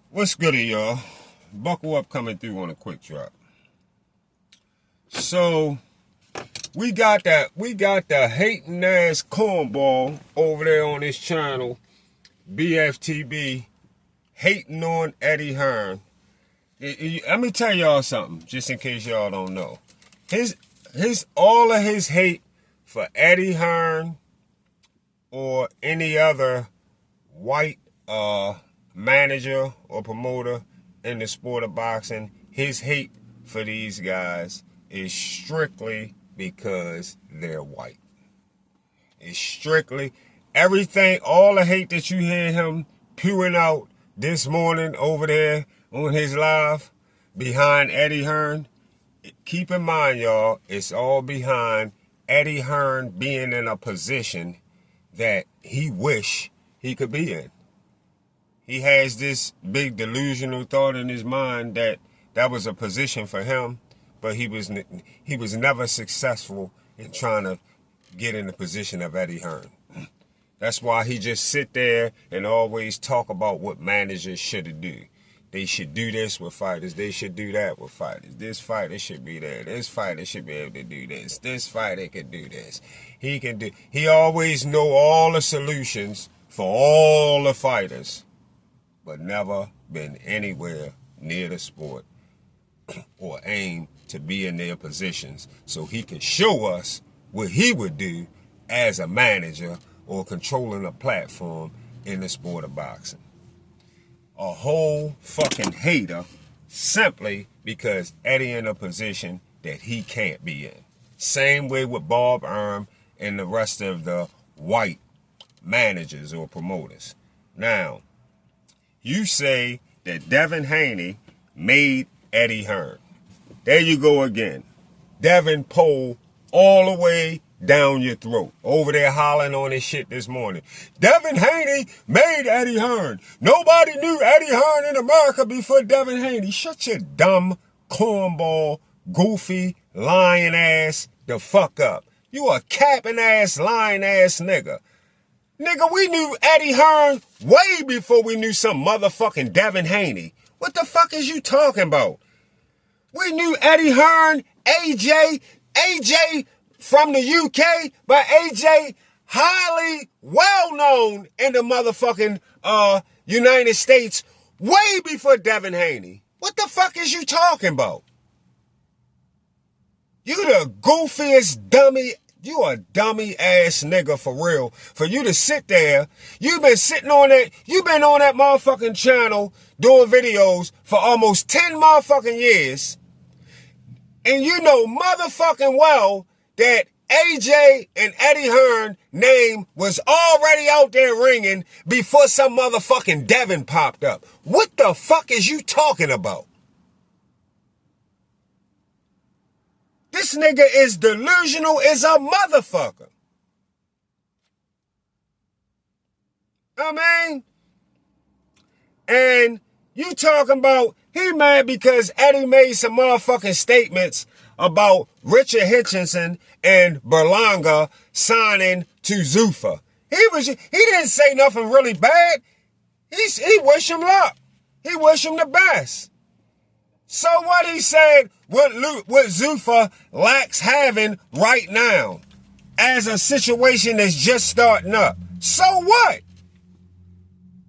What's goody, y'all? Buckle up, coming through on a quick drop. So we got the hating ass cornball over there on this channel, BFTB, hating on Eddie Hearn. Let me tell y'all something, just in case y'all don't know. All of his hate for Eddie Hearn or any other white manager or promoter in the sport of boxing, his hate for these guys is strictly because they're white. It's strictly everything, all the hate that you hear him pewing out this morning over there on his live behind Eddie Hearn. Keep in mind, y'all, it's all behind Eddie Hearn being in a position that he wish he could be in. He has this big delusional thought in his mind that was a position for him, but he was never successful in trying to get in the position of Eddie Hearn. That's why he just sit there and always talk about what managers should do. They should do this with fighters. They should do that with fighters. This fighter should be there. This fighter should be able to do this. This fighter can do this. He always know all the solutions for all the fighters, but never been anywhere near the sport or aim to be in their positions so he can show us what he would do as a manager or controlling a platform in the sport of boxing. A whole fucking hater simply because Eddie in a position that he can't be in. Same way with Bob Arum and the rest of the white managers or promoters. Now, you say that Devin Haney made Eddie Hearn. There you go again. Devin Pole all the way down your throat. Over there hollering on his shit this morning. Devin Haney made Eddie Hearn. Nobody knew Eddie Hearn in America before Devin Haney. Shut your dumb, cornball, goofy, lying ass the fuck up. You a capping ass, lying ass nigga. Nigga, we knew Eddie Hearn way before we knew some motherfucking Devin Haney. What the fuck is you talking about? We knew Eddie Hearn, AJ from the UK, but AJ highly well known in the motherfucking United States way before Devin Haney. What the fuck is you talking about? You the goofiest dummy. You a dummy ass nigga for real. For you to sit there, you've been sitting on that, you've been on that motherfucking channel doing videos for almost 10 motherfucking years. And you know motherfucking well that AJ and Eddie Hearn name was already out there ringing before some motherfucking Devin popped up. What the fuck is you talking about? This nigga is delusional as a motherfucker. I mean, and you talking about he mad because Eddie made some motherfucking statements about Richard Hitchinson and Berlanga signing to Zuffa. He didn't say nothing really bad. He wished him luck. He wished him the best. So what he said, what Zuffa lacks having right now as a situation that's just starting up. So what?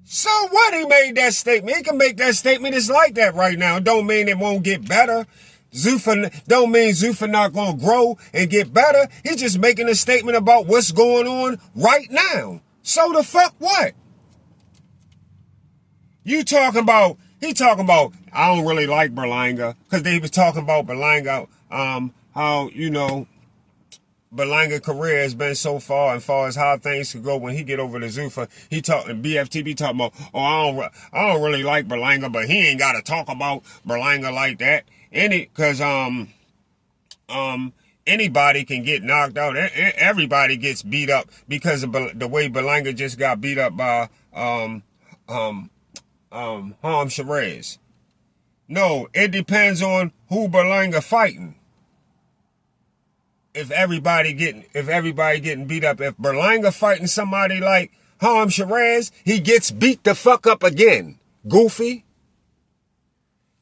So what? He made that statement. He can make that statement. It's like that right now. It don't mean it won't get better. Zuffa don't mean Zuffa not going to grow and get better. He's just making a statement about what's going on right now. So the fuck what? He talking about, I don't really like Berlanga, because they was talking about Berlanga, how, you know, Berlanga's career has been so far and far as how things could go when he get over to Zuffa. He talking, BFTB talking about, I don't really like Berlanga, but he ain't got to talk about Berlanga like that. Because anybody can get knocked out. Everybody gets beat up because of the way Berlanga just got beat up by Shiraz. No, it depends on who Berlanga fighting. If everybody getting beat up, if Berlanga fighting somebody like Shiraz, he gets beat the fuck up again. Goofy.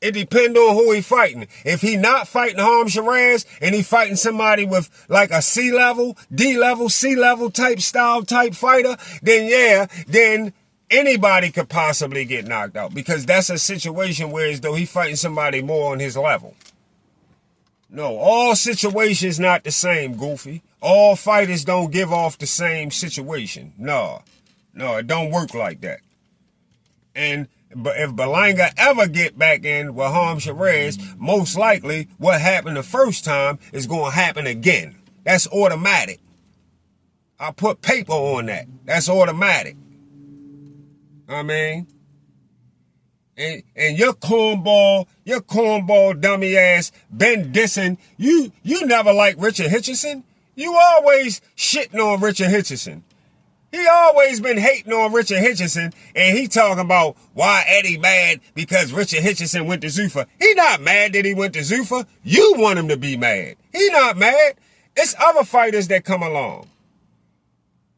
It depends on who he fighting. If he not fighting Harm Shiraz and he fighting somebody with like a C-level, D-level, C-level type style type fighter, then yeah, then anybody could possibly get knocked out, because that's a situation where as though he fighting somebody more on his level. No, all situations not the same, Goofy. All fighters don't give off the same situation. No, it don't work like that. But if Berlanga ever get back in with Harm Shiraz, most likely what happened the first time is going to happen again. That's automatic. I put paper on that. That's automatic. I mean, and your cornball dummy ass been dissing. You never liked Richard Hitchison. You always shitting on Richard Hitchison. He always been hating on Richard Hitchison, and he talking about why Eddie mad because Richard Hitchison went to Zuffa. He not mad that he went to Zuffa. You want him to be mad. He not mad. It's other fighters that come along.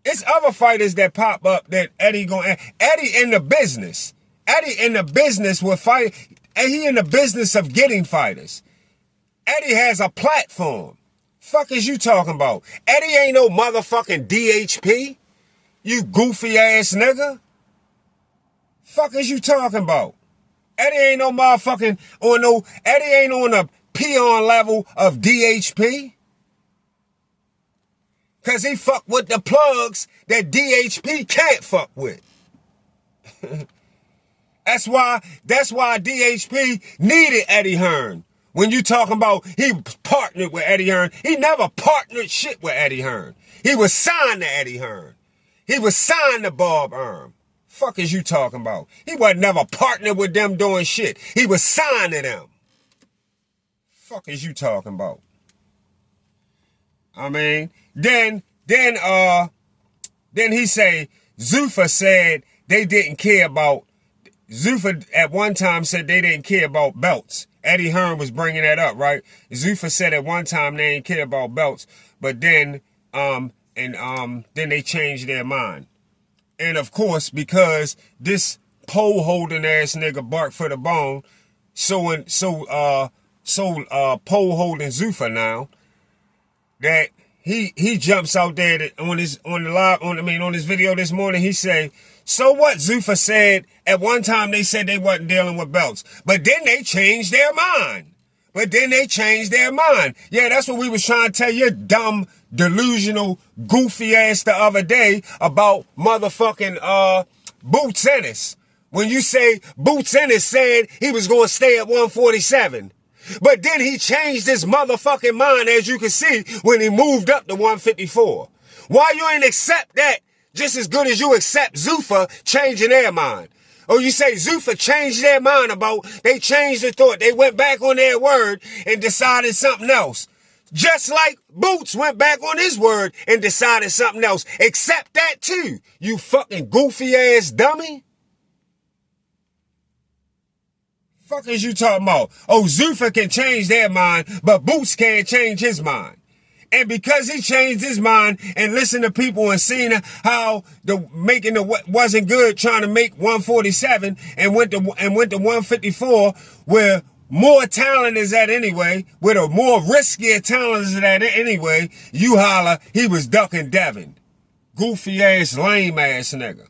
It's other fighters that pop up that Eddie in the business. Eddie in the business with fight. And he in the business of getting fighters. Eddie has a platform. Fuck is you talking about? Eddie ain't no motherfucking DHP. You goofy ass nigga. Fuck is you talking about? Eddie ain't no motherfucking Eddie ain't on a peon level of DHP. Cause he fuck with the plugs that DHP can't fuck with. That's why DHP needed Eddie Hearn. When you talking about he partnered with Eddie Hearn, he never partnered shit with Eddie Hearn. He was signed to Eddie Hearn. He was signed to Bob Erm. Fuck is you talking about? He wasn't never partnered with them doing shit. He was signed to them. Fuck is you talking about? I mean, then he say Zuffa said they didn't care about. Zuffa at one time said they didn't care about belts. Eddie Hearn was bringing that up, right? Zuffa said at one time they didn't care about belts, but then they changed their mind. And of course, because this pole holding ass nigga bark for the bone, pole holding Zuffa now, that he jumps out there on his video this morning. He say, so what? Zuffa said at one time they said they wasn't dealing with belts, but then they changed their mind. Yeah, that's what we was trying to tell you, dumb, delusional, goofy ass the other day about motherfucking Boots Ennis. When you say Boots Ennis said he was going to stay at 147. But then he changed his motherfucking mind, as you can see, when he moved up to 154. Why you ain't accept that just as good as you accept Zuffa changing their mind? Or you say Zuffa changed their mind they changed their thought. They went back on their word and decided something else. Just like Boots went back on his word and decided something else. Accept that too, you fucking goofy ass dummy. Fuck is you talking about? Oh, Zuffa can change their mind, but Boots can't change his mind. And because he changed his mind and listened to people and seen how wasn't good trying to make 147 and went to 154 where more talent is at anyway, where the more riskier talent is at anyway, you holler he was ducking Devin. Goofy ass, lame ass nigga.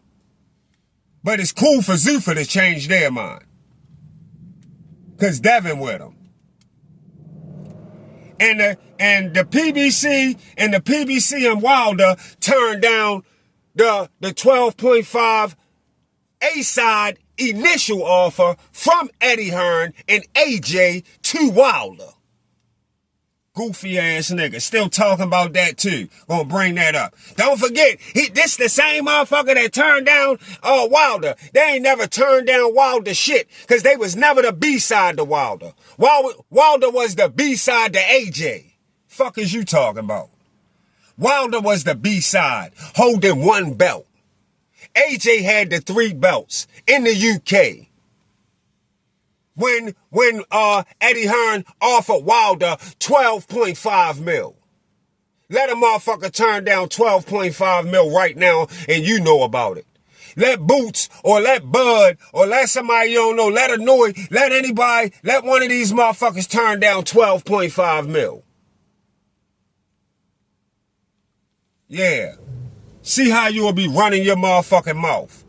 But it's cool for Zuffa to change their mind. Cause Devin with him. And the PBC and Wilder turned down the 12.5 A-side initial offer from Eddie Hearn and AJ to Wilder. Goofy ass nigga. Still talking about that too. Gonna bring that up. Don't forget, this the same motherfucker that turned down Wilder. They ain't never turned down Wilder shit, cause they was never the B-side to Wilder. Wilder was the B-side to AJ. Fuck is you talking about? Wilder was the B-side, holding one belt. AJ had the 3 belts in the UK. When Eddie Hearn offered Wilder 12.5 mil. Let a motherfucker turn down 12.5 mil right now and you know about it. let Boots or let Bud or let somebody you don't know, let Annoy, let anybody, let one of these motherfuckers turn down 12.5 mil. Yeah. See how you will be running your motherfucking mouth.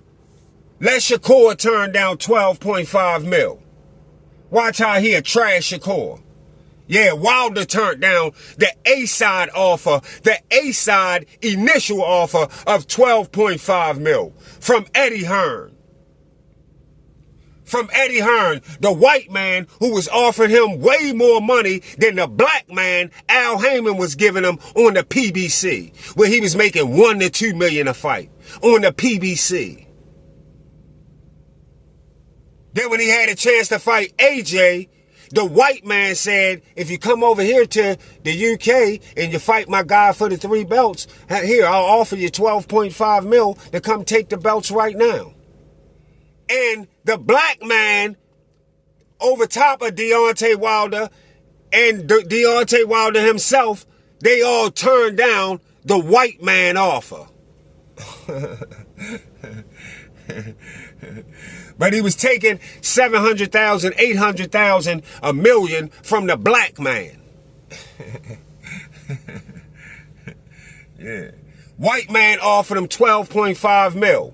Let Shakur turn down 12.5 mil. Watch how he'll trash Shakur. Yeah, Wilder turned down the A-side offer, the A-side initial offer of 12.5 mil from Eddie Hearn. From Eddie Hearn, the white man who was offering him way more money than the black man Al Heyman was giving him on the PBC, where he was making $1 to $2 million a fight on the PBC. Then when he had a chance to fight AJ, the white man said, if you come over here to the UK and you fight my guy for the 3 belts, here, I'll offer you 12.5 mil to come take the belts right now. And the black man over top of Deontay Wilder and Deontay Wilder himself, they all turned down the white man offer. But he was taking 700,000, 800,000, a million from the black man. Yeah. White man offered him 12.5 mil.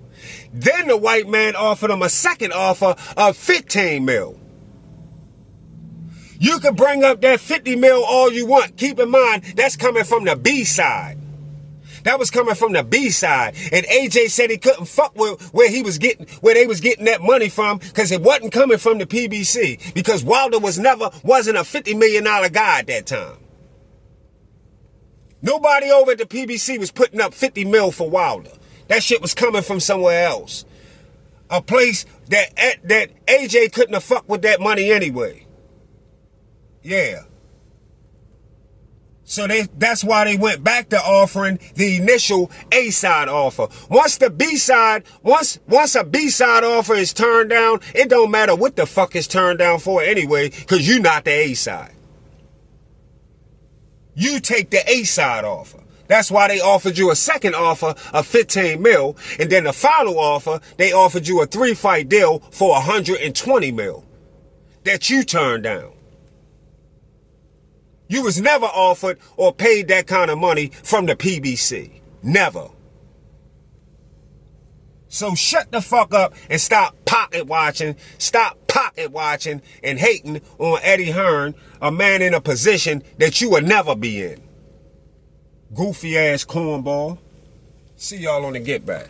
Then the white man offered him a second offer of 15 mil. You can bring up that 50 mil all you want. Keep in mind, that's coming from the B side. That was coming from the B side. And AJ said he couldn't fuck with where they was getting that money from, because it wasn't coming from the PBC. Because Wilder wasn't a $50 million guy at that time. Nobody over at the PBC was putting up 50 mil for Wilder. That shit was coming from somewhere else. A place that AJ couldn't have fucked with that money anyway. Yeah. So that's why they went back to offering the initial A-side offer. Once a B-side offer is turned down, it don't matter what the fuck it's turned down for anyway, because you're not the A-side. You take the A-side offer. That's why they offered you a second offer of 15 mil, and then the final offer, they offered you a 3-fight deal for 120 mil that you turned down. You was never offered or paid that kind of money from the PBC. Never. So shut the fuck up and stop pocket watching. Stop pocket watching and hating on Eddie Hearn, a man in a position that you will never be in. Goofy ass cornball. See y'all on the get back.